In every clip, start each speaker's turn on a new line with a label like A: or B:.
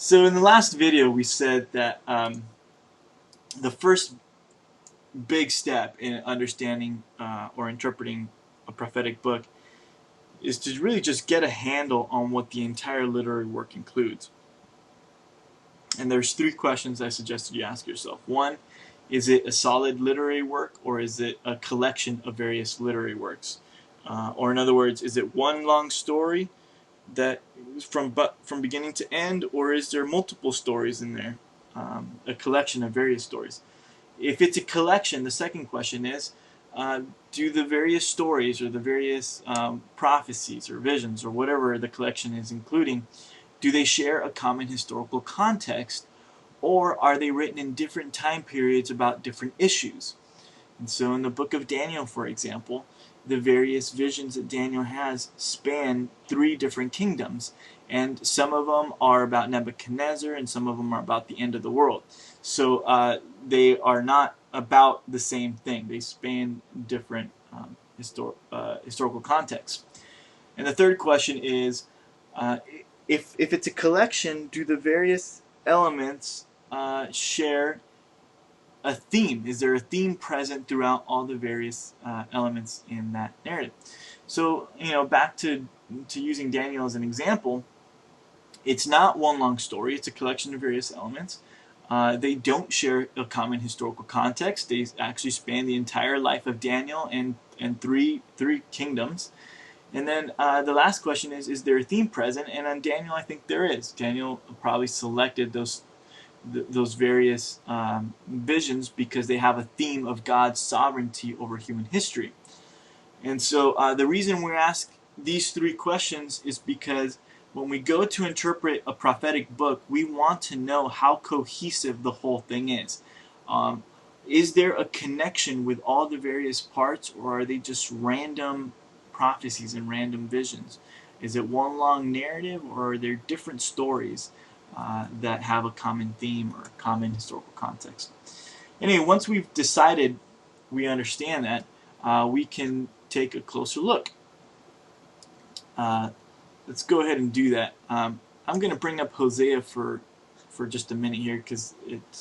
A: So in the last video we said that the first big step in understanding or interpreting a prophetic book is to really just get a handle on what the entire literary work includes. And there's three questions I suggested you ask yourself. One, is it a solid literary work, or is it a collection of various literary works? Or in other words, is it one long story that from beginning to end, or is there multiple stories in there? A collection of various stories. If it's a collection, the second question is, do the various stories or the various prophecies or visions or whatever the collection is including, do they share a common historical context, or are they written in different time periods about different issues? And so in the book of Daniel, for example, the various visions that Daniel has span 3 different kingdoms, and some of them are about Nebuchadnezzar and some of them are about the end of the world. So they are not about the same thing. They span different historical contexts. And the third question is, if it's a collection, do the various elements share a theme? Is there a theme present throughout all the various elements in that narrative? So, back to using Daniel as an example, it's not one long story. It's a collection of various elements. They don't share a common historical context. They actually span the entire life of Daniel and three kingdoms. And then the last question is there a theme present? And on Daniel, I think there is. Daniel probably selected those various visions because they have a theme of God's sovereignty over human history. And so the reason we ask these 3 questions is because when we go to interpret a prophetic book, we want to know how cohesive the whole thing is. Is there a connection with all the various parts, or are they just random prophecies and random visions? Is it one long narrative, or are there different stories that have a common theme or a common historical context? Anyway, once we've decided we understand that, we can take a closer look. Let's go ahead and do that. I'm going to bring up Hosea for just a minute here, because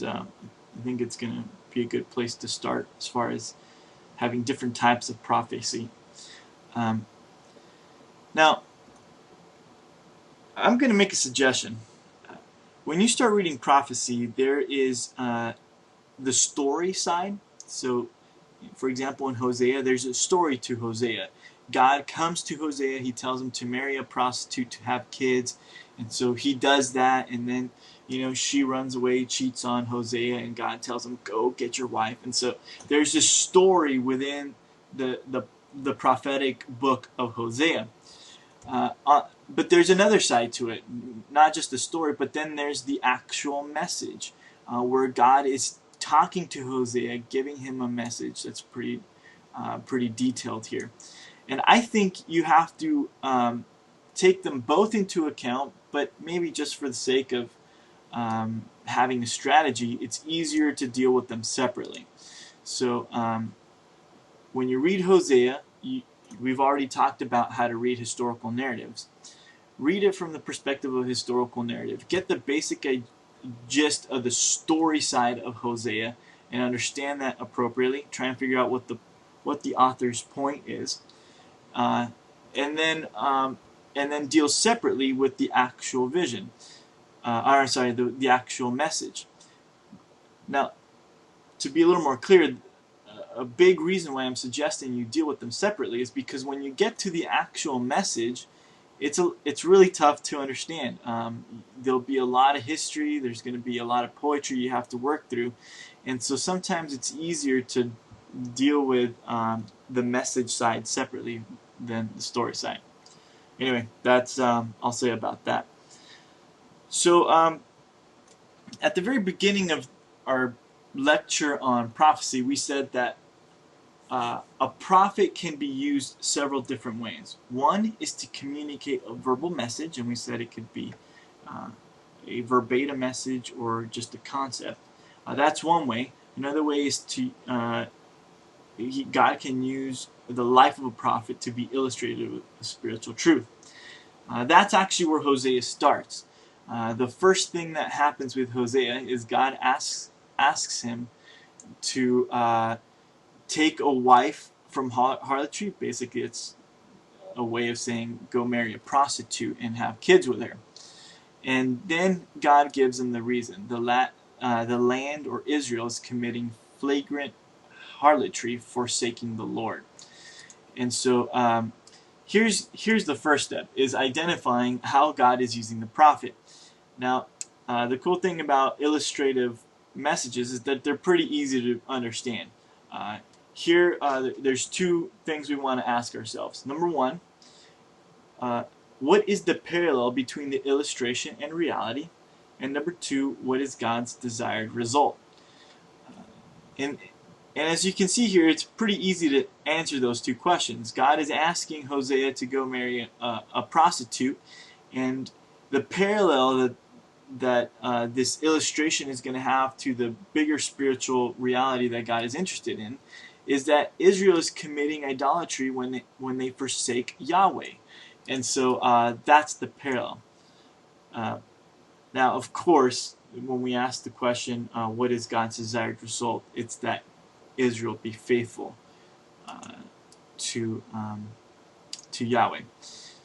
A: I think it's going to be a good place to start as far as having different types of prophecy. Now, I'm going to make a suggestion. When you start reading prophecy, there is the story side. So, for example, in Hosea, there's a story to Hosea. God comes to Hosea, he tells him to marry a prostitute to have kids, and so he does that, and then she runs away, cheats on Hosea, and God tells him, go get your wife. And so there's this story within the prophetic book of Hosea. But there's another side to it, not just the story, but then there's the actual message, where God is talking to Hosea, giving him a message that's pretty detailed here. And I think you have to take them both into account, but maybe just for the sake of having a strategy, it's easier to deal with them separately. So when you read Hosea, we've already talked about how to read historical narratives. Read it from the perspective of a historical narrative. Get the basic gist of the story side of Hosea and understand that appropriately. Try and figure out what the author's point is, and then deal separately with the actual vision, the actual message. Now, to be a little more clear, a big reason why I'm suggesting you deal with them separately is because when you get to the actual message, it's really tough to understand. There'll be a lot of history, there's going to be a lot of poetry you have to work through, and so sometimes it's easier to deal with the message side separately than the story side. Anyway, that's I'll say about that. So at the very beginning of our lecture on prophecy, we said that a prophet can be used several different ways. One is to communicate a verbal message, and we said it could be a verbatim message or just a concept. That's one way. Another way is to God can use the life of a prophet to be illustrated with a spiritual truth. That's actually where Hosea starts. the first thing that happens with Hosea is God asks him to take a wife from harlotry. Basically, it's a way of saying go marry a prostitute and have kids with her. And then God gives him the reason. The land, or Israel, is committing flagrant harlotry, forsaking the Lord. And so here's the first step, is identifying how God is using the prophet. Now, the cool thing about illustrative messages is that they're pretty easy to understand. Here, there's two things we want to ask ourselves. Number one, what is the parallel between the illustration and reality? And number two, what is God's desired result? And as you can see here, it's pretty easy to answer those two questions. God is asking Hosea to go marry a prostitute, and the parallel that this illustration is going to have to the bigger spiritual reality that God is interested in is that Israel is committing idolatry when they forsake Yahweh. And so that's the parallel. Now, of course, when we ask the question, what is God's desired result? It's that Israel be faithful to Yahweh.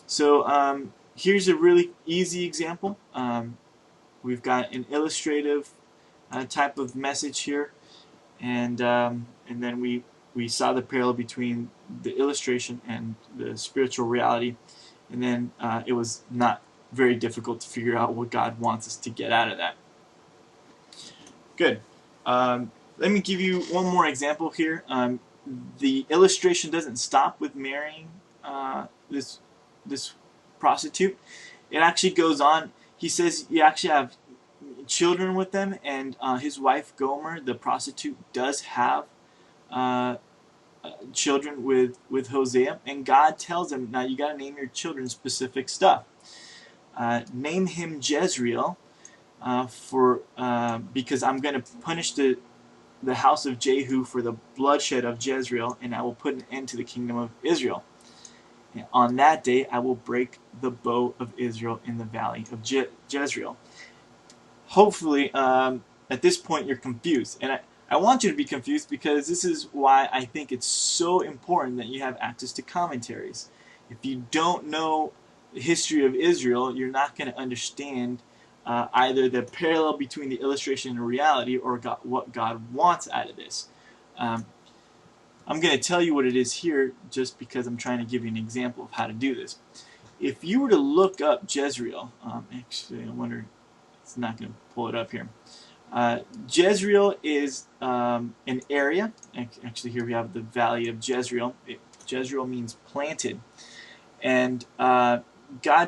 A: So here's a really easy example. We've got an illustrative type of message here, and then we saw the parallel between the illustration and the spiritual reality, and then it was not very difficult to figure out what God wants us to get out of that. Good. Let me give you one more example here. The illustration doesn't stop with marrying this prostitute. It actually goes on. He says you actually have children with them, and his wife Gomer, the prostitute, does have children with Hosea, and God tells him, now you got to name your children specific stuff. Name him Jezreel, because I'm going to punish the house of Jehu for the bloodshed of Jezreel, and I will put an end to the kingdom of Israel. And on that day, I will break the bow of Israel in the valley of Jezreel. Hopefully, at this point, you're confused. And I want you to be confused, because this is why I think it's so important that you have access to commentaries. If you don't know the history of Israel, you're not going to understand either the parallel between the illustration and reality, or what God wants out of this. I'm going to tell you what it is here just because I'm trying to give you an example of how to do this. If you were to look up Jezreel, actually I wonder, it's not going to pull it up here. Jezreel is an area. Actually, here we have the valley of Jezreel. Jezreel means planted. And God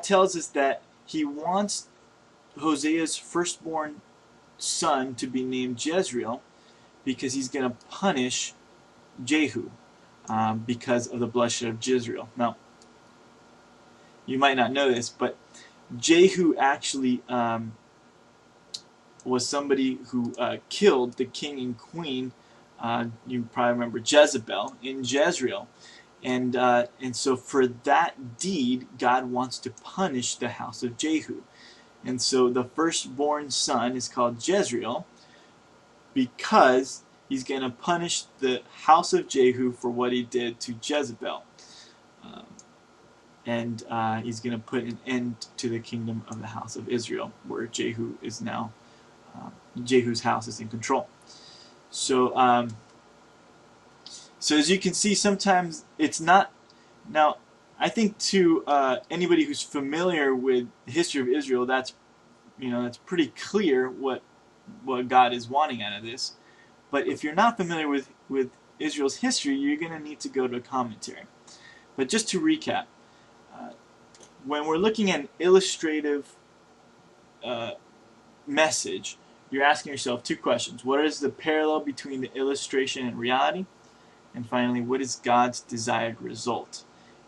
A: tells us that he wants Hosea's firstborn son to be named Jezreel, because he's going to punish Jehu because of the bloodshed of Jezreel. Now, you might not know this, but Jehu actually was somebody who killed the king and queen. You probably remember Jezebel in Jezreel. And so for that deed, God wants to punish the house of Jehu. And so the firstborn son is called Jezreel, because he's going to punish the house of Jehu for what he did to Jezebel. And he's going to put an end to the kingdom of the house of Israel, where Jehu is now, Jehu's house is in control. So, so as you can see, sometimes it's not. Now, I think to anybody who's familiar with the history of Israel, that's pretty clear what God is wanting out of this. But if you're not familiar with Israel's history, you're going to need to go to a commentary. But just to recap, when we're looking at an illustrative message, you're asking yourself two questions. What is the parallel between the illustration and reality? And finally, what is God's desired result?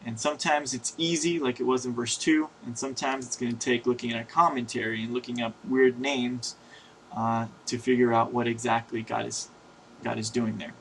A: And sometimes it's easy, like it was in verse 2, and sometimes it's going to take looking at a commentary and looking up weird names to figure out what exactly God is doing there.